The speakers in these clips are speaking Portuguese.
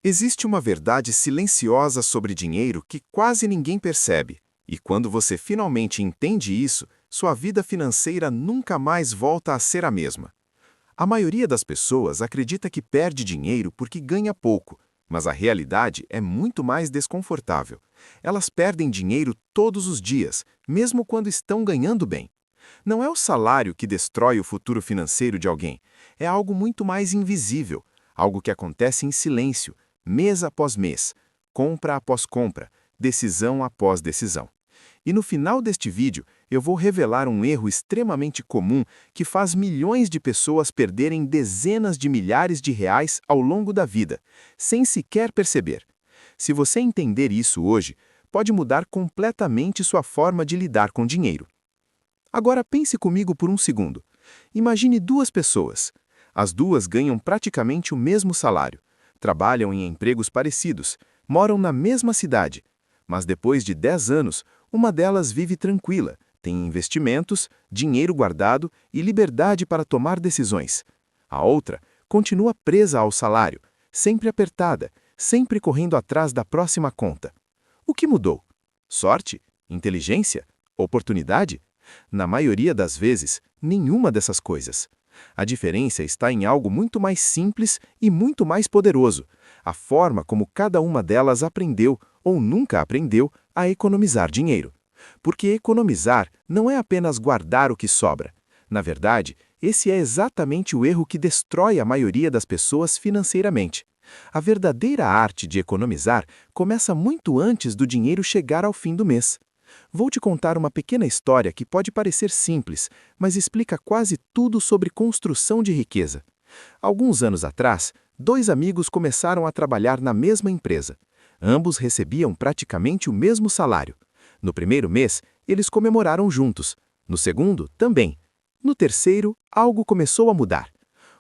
Existe uma verdade silenciosa sobre dinheiro que quase ninguém percebe, e quando você finalmente entende isso, sua vida financeira nunca mais volta a ser a mesma. A maioria das pessoas acredita que perde dinheiro porque ganha pouco, mas a realidade é muito mais desconfortável. Elas perdem dinheiro todos os dias, mesmo quando estão ganhando bem. Não é o salário que destrói o futuro financeiro de alguém, é algo muito mais invisível, algo que acontece em silêncio, mês após mês, compra após compra, decisão após decisão. E no final deste vídeo, eu vou revelar um erro extremamente comum que faz milhões de pessoas perderem dezenas de milhares de reais ao longo da vida, sem sequer perceber. Se você entender isso hoje, pode mudar completamente sua forma de lidar com dinheiro. Agora pense comigo por um segundo. Imagine duas pessoas. As duas ganham praticamente o mesmo salário, trabalham em empregos parecidos, moram na mesma cidade, mas depois de 10 anos, uma delas vive tranquila, tem investimentos, dinheiro guardado e liberdade para tomar decisões. A outra continua presa ao salário, sempre apertada, sempre correndo atrás da próxima conta. O que mudou? Sorte? Inteligência? Oportunidade? Na maioria das vezes, nenhuma dessas coisas. A diferença está em algo muito mais simples e muito mais poderoso: a forma como cada uma delas aprendeu ou nunca aprendeu a economizar dinheiro. Porque economizar não é apenas guardar o que sobra. Na verdade, esse é exatamente o erro que destrói a maioria das pessoas financeiramente. A verdadeira arte de economizar começa muito antes do dinheiro chegar ao fim do mês. Vou te contar uma pequena história que pode parecer simples, mas explica quase tudo sobre construção de riqueza. Alguns anos atrás, dois amigos começaram a trabalhar na mesma empresa. Ambos recebiam praticamente o mesmo salário. No primeiro mês, eles comemoraram juntos. No segundo, também. No terceiro, algo começou a mudar.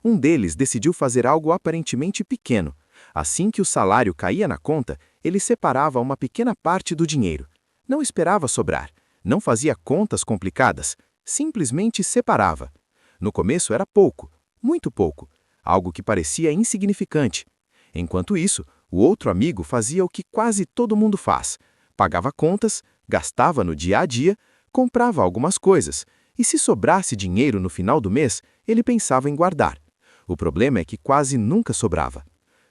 Um deles decidiu fazer algo aparentemente pequeno. Assim que o salário caía na conta, ele separava uma pequena parte do dinheiro. Não esperava sobrar, não fazia contas complicadas, simplesmente separava. No começo era pouco, muito pouco, algo que parecia insignificante. Enquanto isso, o outro amigo fazia o que quase todo mundo faz: pagava contas, gastava no dia a dia, comprava algumas coisas, e se sobrasse dinheiro no final do mês, ele pensava em guardar. O problema é que quase nunca sobrava.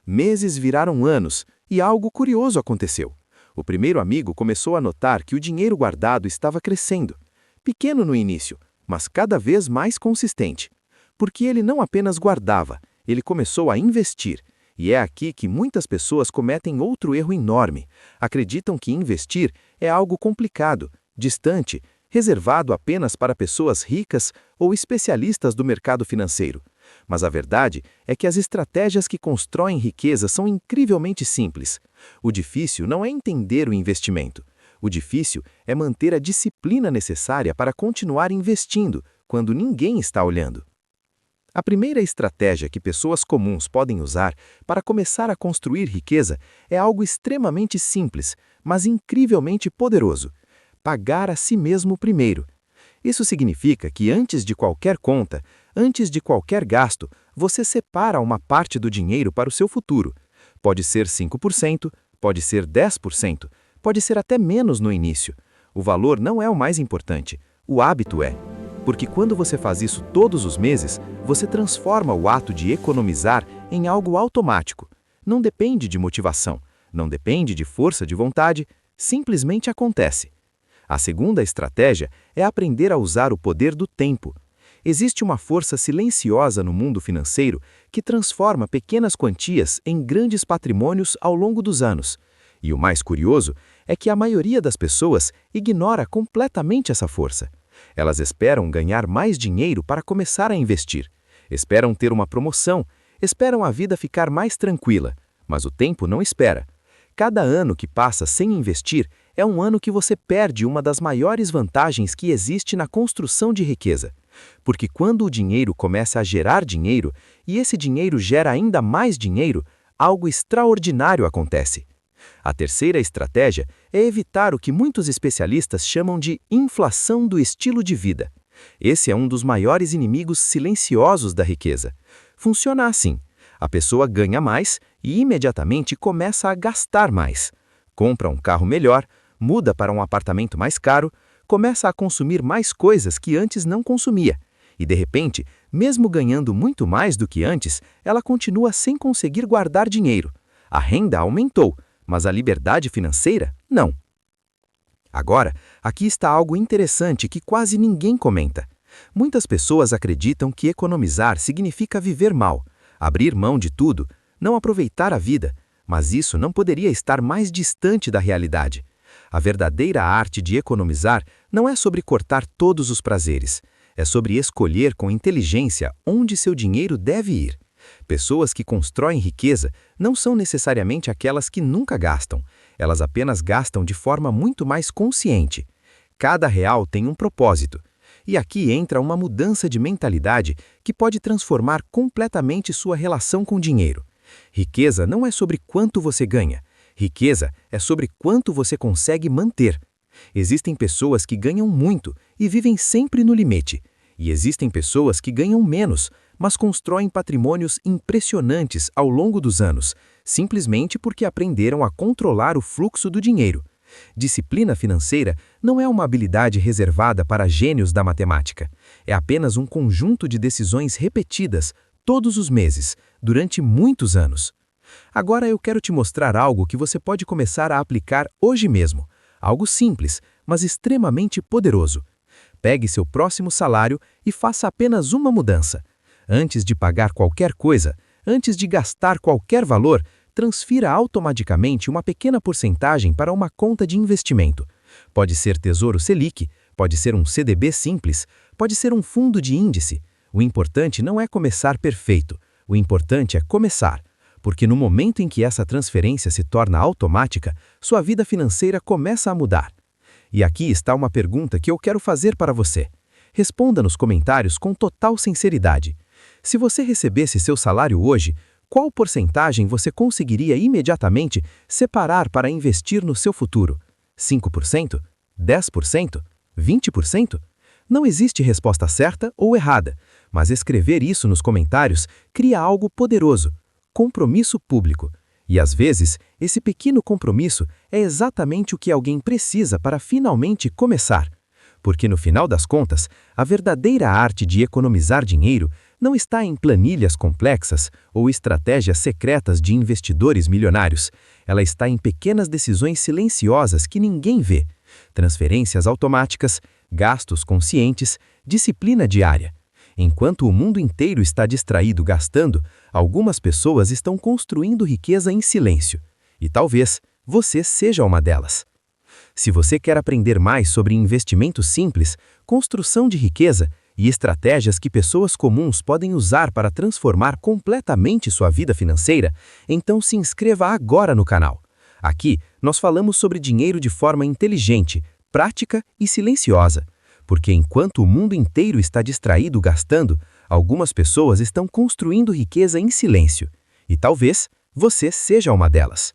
Meses viraram anos, e algo curioso aconteceu. O primeiro amigo começou a notar que o dinheiro guardado estava crescendo. Pequeno no início, mas cada vez mais consistente. Porque ele não apenas guardava, ele começou a investir. E é aqui que muitas pessoas cometem outro erro enorme. Acreditam que investir é algo complicado, distante, reservado apenas para pessoas ricas ou especialistas do mercado financeiro. Mas a verdade é que as estratégias que constroem riqueza são incrivelmente simples. O difícil não é entender o investimento. O difícil é manter a disciplina necessária para continuar investindo quando ninguém está olhando. A primeira estratégia que pessoas comuns podem usar para começar a construir riqueza é algo extremamente simples, mas incrivelmente poderoso: pagar a si mesmo primeiro. Isso significa que antes de qualquer conta, antes de qualquer gasto, você separa uma parte do dinheiro para o seu futuro. Pode ser 5%, pode ser 10%, pode ser até menos no início. O valor não é o mais importante, o hábito é. Porque quando você faz isso todos os meses, você transforma o ato de economizar em algo automático. Não depende de motivação, não depende de força de vontade, simplesmente acontece. A segunda estratégia é aprender a usar o poder do tempo. Existe uma força silenciosa no mundo financeiro que transforma pequenas quantias em grandes patrimônios ao longo dos anos. E o mais curioso é que a maioria das pessoas ignora completamente essa força. Elas esperam ganhar mais dinheiro para começar a investir. Esperam ter uma promoção, esperam a vida ficar mais tranquila. Mas o tempo não espera. Cada ano que passa sem investir é um ano que você perde uma das maiores vantagens que existe na construção de riqueza. Porque quando o dinheiro começa a gerar dinheiro, e esse dinheiro gera ainda mais dinheiro, algo extraordinário acontece. A terceira estratégia é evitar o que muitos especialistas chamam de inflação do estilo de vida. Esse é um dos maiores inimigos silenciosos da riqueza. Funciona assim: A pessoa ganha mais e imediatamente começa a gastar mais. Compra um carro melhor, muda para um apartamento mais caro, começa a consumir mais coisas que antes não consumia. E, de repente, mesmo ganhando muito mais do que antes, ela continua sem conseguir guardar dinheiro. A renda aumentou, mas a liberdade financeira, não. Agora, aqui está algo interessante que quase ninguém comenta. Muitas pessoas acreditam que economizar significa viver mal, abrir mão de tudo, não aproveitar a vida, mas isso não poderia estar mais distante da realidade. A verdadeira arte de economizar não é sobre cortar todos os prazeres, é sobre escolher com inteligência onde seu dinheiro deve ir. Pessoas que constroem riqueza não são necessariamente aquelas que nunca gastam, elas apenas gastam de forma muito mais consciente. Cada real tem um propósito. E aqui entra uma mudança de mentalidade que pode transformar completamente sua relação com o dinheiro. Riqueza não é sobre quanto você ganha. Riqueza é sobre quanto você consegue manter. Existem pessoas que ganham muito e vivem sempre no limite. E existem pessoas que ganham menos, mas constroem patrimônios impressionantes ao longo dos anos, simplesmente porque aprenderam a controlar o fluxo do dinheiro. Disciplina financeira não é uma habilidade reservada para gênios da matemática. É apenas um conjunto de decisões repetidas todos os meses, durante muitos anos. Agora eu quero te mostrar algo que você pode começar a aplicar hoje mesmo. Algo simples, mas extremamente poderoso. Pegue seu próximo salário e faça apenas uma mudança. Antes de pagar qualquer coisa, antes de gastar qualquer valor, transfira automaticamente uma pequena porcentagem para uma conta de investimento. Pode ser Tesouro Selic, pode ser um CDB simples, pode ser um fundo de índice. O importante não é começar perfeito, o importante é começar. Porque no momento em que essa transferência se torna automática, sua vida financeira começa a mudar. E aqui está uma pergunta que eu quero fazer para você. Responda nos comentários com total sinceridade. Se você recebesse seu salário hoje, qual porcentagem você conseguiria imediatamente separar para investir no seu futuro? 5%? 10%? 20%? Não existe resposta certa ou errada, mas escrever isso nos comentários cria algo poderoso. Compromisso público. E às vezes, esse pequeno compromisso é exatamente o que alguém precisa para finalmente começar. Porque no final das contas, a verdadeira arte de economizar dinheiro não está em planilhas complexas ou estratégias secretas de investidores milionários. Ela está em pequenas decisões silenciosas que ninguém vê. Transferências automáticas, gastos conscientes, disciplina diária. Enquanto o mundo inteiro está distraído gastando, algumas pessoas estão construindo riqueza em silêncio. E talvez você seja uma delas. Se você quer aprender mais sobre investimentos simples, construção de riqueza e estratégias que pessoas comuns podem usar para transformar completamente sua vida financeira, então se inscreva agora no canal. Aqui, nós falamos sobre dinheiro de forma inteligente, prática e silenciosa. Porque enquanto o mundo inteiro está distraído gastando, algumas pessoas estão construindo riqueza em silêncio. E talvez você seja uma delas.